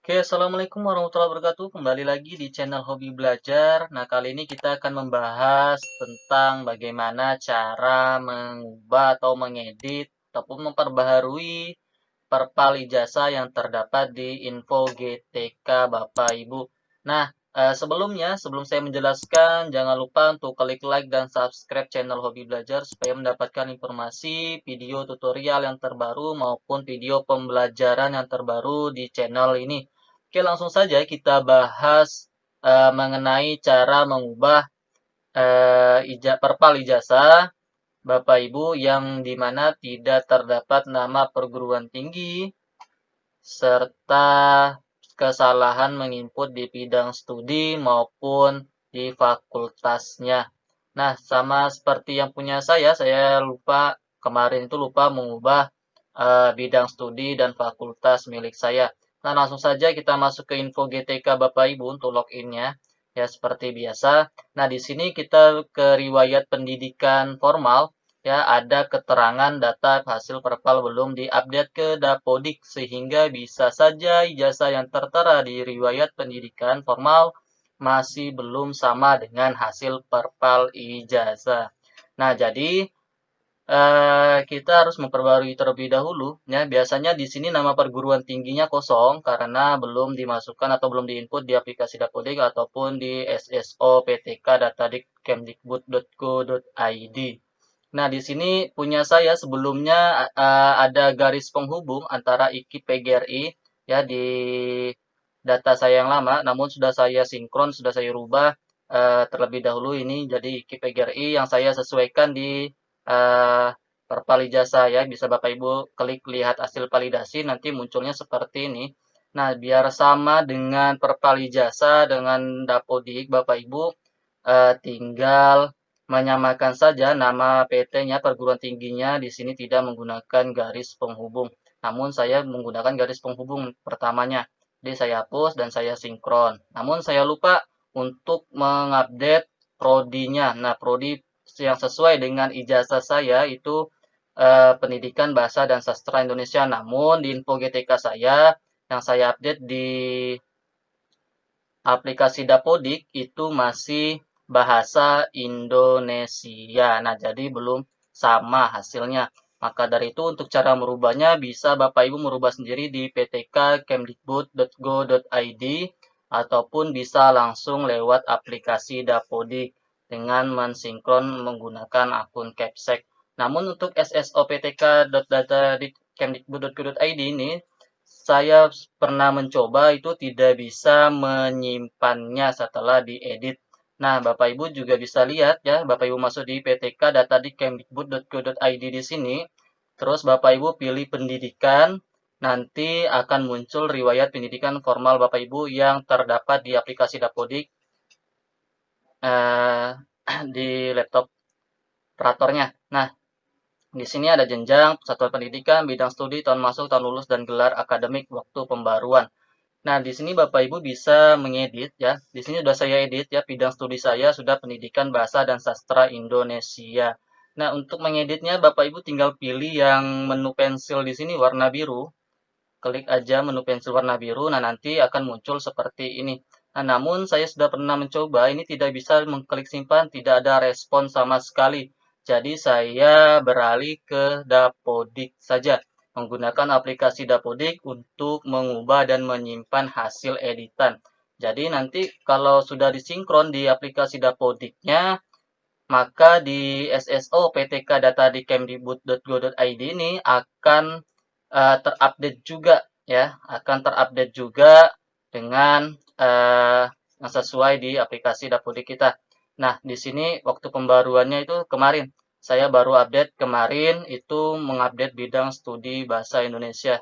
Oke, Assalamualaikum warahmatullahi wabarakatuh. Kembali lagi di channel Hobi Belajar. Nah, kali ini kita akan membahas tentang bagaimana cara mengubah atau mengedit ataupun memperbaharui perpal ijazah yang terdapat di info GTK Bapak Ibu. Nah, sebelum saya menjelaskan, jangan lupa untuk klik like dan subscribe channel Hobi Belajar supaya mendapatkan informasi, video tutorial yang terbaru maupun video pembelajaran yang terbaru di channel ini. Oke, langsung saja kita bahas mengenai cara mengubah perpal ijazah Bapak Ibu yang dimana tidak terdapat nama perguruan tinggi serta kesalahan menginput di bidang studi maupun di fakultasnya. Nah, sama seperti yang punya saya lupa kemarin itu lupa mengubah bidang studi dan fakultas milik saya. Nah, langsung saja kita masuk ke info GTK Bapak Ibu untuk login-nya. Ya, seperti biasa. Nah, di sini kita ke riwayat pendidikan formal. Ya, ada keterangan data hasil perpal belum diupdate ke Dapodik, sehingga bisa saja ijazah yang tertera di riwayat pendidikan formal masih belum sama dengan hasil perpal ijazah. Nah, jadi kita harus memperbarui terlebih dahulu. Ya, biasanya di sini nama perguruan tingginya kosong karena belum dimasukkan atau belum diinput di aplikasi Dapodik ataupun di SSO PTK data.kemdikbud.go.id. Nah, di sini punya saya sebelumnya ada garis penghubung antara IKI PGRI ya di data saya yang lama, namun sudah saya sinkron, sudah saya rubah terlebih dahulu ini jadi IKI PGRI yang saya sesuaikan di perpal ijazah ya. Bisa Bapak Ibu klik lihat hasil validasi nanti munculnya seperti ini. Nah, biar sama dengan perpal ijazah dengan Dapodik Bapak Ibu tinggal menyamakan saja nama PT-nya, perguruan tingginya di sini tidak menggunakan garis penghubung. Namun saya menggunakan garis penghubung pertamanya. Jadi saya hapus dan saya sinkron. Namun saya lupa untuk mengupdate prodinya. Nah, prodi yang sesuai dengan ijazah saya itu Pendidikan Bahasa dan Sastra Indonesia. Namun di info GTK saya yang saya update di aplikasi Dapodik itu masih bahasa Indonesia. Nah, jadi belum sama hasilnya. Maka dari itu untuk cara merubahnya bisa Bapak Ibu merubah sendiri di ptk.kemdikbud.go.id ataupun bisa langsung lewat aplikasi Dapodik dengan mensinkron menggunakan akun Capsec. Namun untuk ssoptk.data.kemdikbud.go.id ini saya pernah mencoba itu tidak bisa menyimpannya setelah diedit. Nah, Bapak Ibu juga bisa lihat ya, Bapak Ibu masuk di PTK data di kemdikbud.go.id di sini. Terus Bapak Ibu pilih pendidikan, nanti akan muncul riwayat pendidikan formal Bapak Ibu yang terdapat di aplikasi Dapodik eh, di laptop operatornya. Nah, di sini ada jenjang, satuan pendidikan, bidang studi, tahun masuk, tahun lulus, dan gelar akademik waktu pembaruan. Nah, di sini Bapak Ibu bisa mengedit ya. Di sini sudah saya edit ya, bidang studi saya sudah pendidikan bahasa dan sastra Indonesia. Nah, untuk mengeditnya Bapak Ibu tinggal pilih yang menu pensil di sini warna biru. Klik aja menu pensil warna biru, nah nanti akan muncul seperti ini. Nah, namun saya sudah pernah mencoba, ini tidak bisa mengklik simpan, tidak ada respon sama sekali. Jadi saya beralih ke Dapodik saja, menggunakan aplikasi Dapodik untuk mengubah dan menyimpan hasil editan. Jadi nanti kalau sudah disinkron di aplikasi Dapodiknya, maka di SSO PTK data di kemdikbud.go.id ini akan terupdate juga ya, akan terupdate juga dengan yang sesuai di aplikasi Dapodik kita. Nah, di sini waktu pembaruannya itu kemarin. Saya baru update kemarin itu mengupdate bidang studi bahasa Indonesia,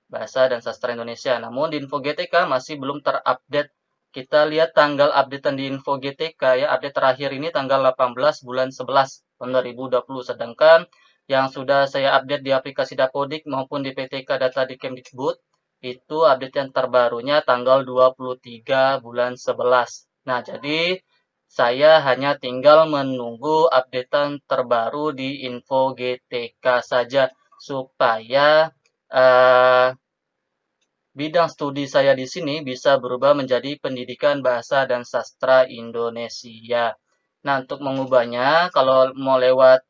bahasa dan sastra Indonesia. Namun di info GTK masih belum terupdate. Kita lihat tanggal updatean di info GTK ya, update terakhir ini tanggal 18 bulan 11 tahun 2020. Sedangkan yang sudah saya update di aplikasi Dapodik maupun di PTK data di Kemdikbud itu update yang terbarunya tanggal 23 bulan 11. Nah, jadi saya hanya tinggal menunggu updatean terbaru di info GTK saja supaya bidang studi saya di sini bisa berubah menjadi pendidikan bahasa dan sastra Indonesia. Nah, untuk mengubahnya, kalau mau lewat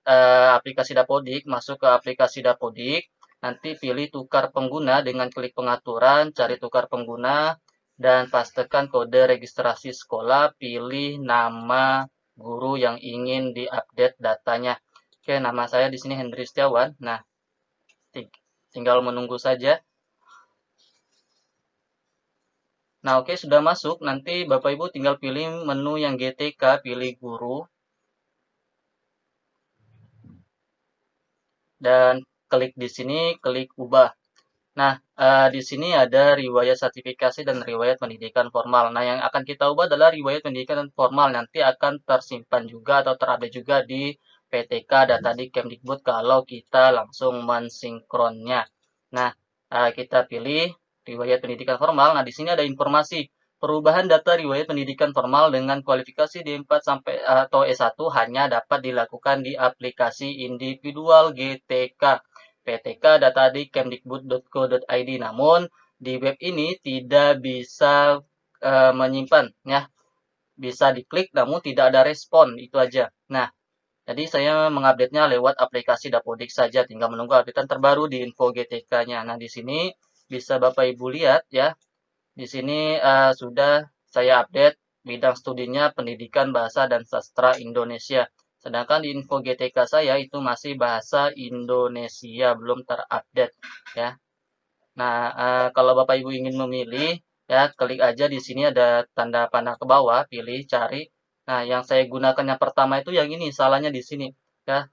aplikasi Dapodik, masuk ke aplikasi Dapodik, nanti pilih tukar pengguna dengan klik pengaturan, cari tukar pengguna, dan pastekan kode registrasi sekolah, pilih nama guru yang ingin diupdate datanya. Oke, nama saya di sini Hendri Setiawan. Nah, tinggal menunggu saja. Nah, oke, sudah masuk. Nanti Bapak Ibu tinggal pilih menu yang GTK, pilih guru. Dan klik di sini, klik ubah. Nah, di sini ada riwayat sertifikasi dan riwayat pendidikan formal. Nah, yang akan kita ubah adalah riwayat pendidikan formal. Nanti akan tersimpan juga atau terupdate juga di PTK data di Kemdikbud kalau kita langsung mensinkronnya. Nah, kita pilih riwayat pendidikan formal. Nah, di sini ada informasi perubahan data riwayat pendidikan formal dengan kualifikasi D4 sampai atau S1 hanya dapat dilakukan di aplikasi individual GTK. PTK data di kemdikbud.go.id. Namun di web ini tidak bisa menyimpan ya. Bisa diklik namun tidak ada respon, itu aja. Nah, jadi saya mengupdate-nya lewat aplikasi Dapodik saja, tinggal menunggu updatean terbaru di info GTK-nya. Nah, di sini bisa Bapak Ibu lihat ya. Di sini sudah saya update bidang studinya Pendidikan Bahasa dan Sastra Indonesia. Sedangkan di info GTK saya itu masih bahasa Indonesia, belum terupdate ya. Nah, kalau Bapak Ibu ingin memilih ya, klik aja di sini ada tanda panah ke bawah, pilih cari. Nah, yang saya gunakan yang pertama itu yang ini, salahnya di sini ya.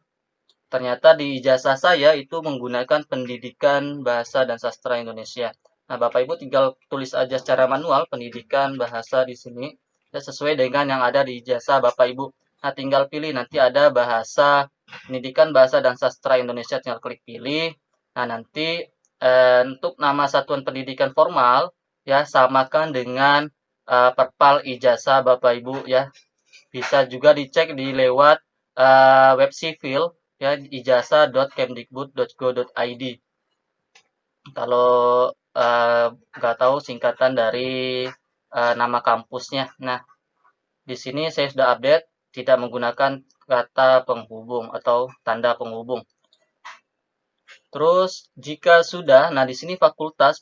Ternyata di ijazah saya itu menggunakan Pendidikan Bahasa dan Sastra Indonesia. Nah, Bapak Ibu tinggal tulis aja secara manual Pendidikan Bahasa di sini ya, sesuai dengan yang ada di ijazah Bapak Ibu. Nah, tinggal pilih nanti ada bahasa Pendidikan Bahasa dan Sastra Indonesia, tinggal klik pilih. Nah, nanti untuk nama satuan pendidikan formal ya samakan dengan perpal ijazah Bapak Ibu ya. Bisa juga dicek di lewat web sivil ya ijazah.kemdikbud.go.id. Kalau nggak tahu singkatan dari nama kampusnya. Nah, di sini saya sudah update tidak menggunakan kata penghubung atau tanda penghubung. Terus jika sudah, nah di sini fakultas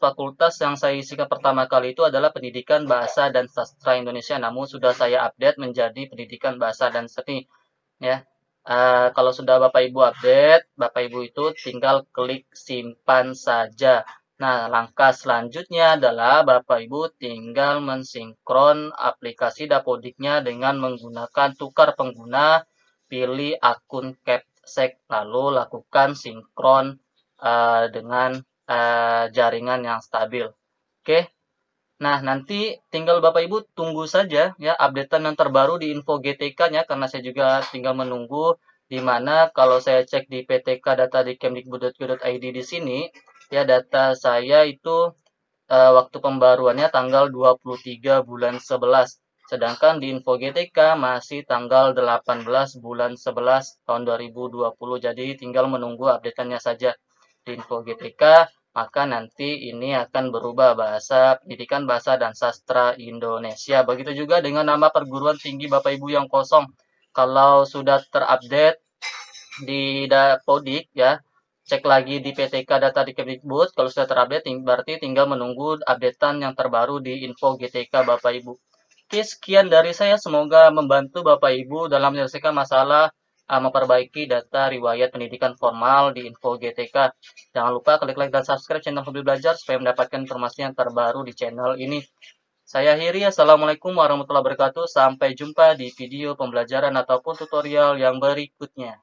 yang saya isikan pertama kali itu adalah Pendidikan Bahasa dan Sastra Indonesia, namun sudah saya update menjadi Pendidikan Bahasa dan Seni ya. Kalau sudah Bapak Ibu update, Bapak Ibu itu tinggal klik simpan saja. Nah, langkah selanjutnya adalah Bapak Ibu tinggal mensinkron aplikasi Dapodiknya dengan menggunakan tukar pengguna, pilih akun Capsec, lalu lakukan sinkron dengan jaringan yang stabil. Oke. Nah, nanti tinggal Bapak Ibu tunggu saja ya updatean yang terbaru di info GTK-nya karena saya juga tinggal menunggu di mana kalau saya cek di PTK data di kemdikbud.go.id di sini ya data saya itu waktu pembaruannya tanggal 23 bulan 11. Sedangkan di info GTK masih tanggal 18 bulan 11 tahun 2020. Jadi tinggal menunggu updateannya saja di info GTK, maka nanti ini akan berubah pendidikan bahasa dan sastra Indonesia. Begitu juga dengan nama perguruan tinggi Bapak Ibu yang kosong. Kalau sudah terupdate di Dapodik ya, cek lagi di PTK data di Kemdikbud, kalau sudah terupdate berarti tinggal menunggu updatean yang terbaru di info GTK Bapak Ibu. Oke, sekian dari saya, semoga membantu Bapak Ibu dalam menyelesaikan masalah memperbaiki data riwayat pendidikan formal di info GTK. Jangan lupa klik like dan subscribe channel Hobi Belajar supaya mendapatkan informasi yang terbaru di channel ini. Saya akhiri, Assalamualaikum warahmatullahi wabarakatuh. Sampai jumpa di video pembelajaran ataupun tutorial yang berikutnya.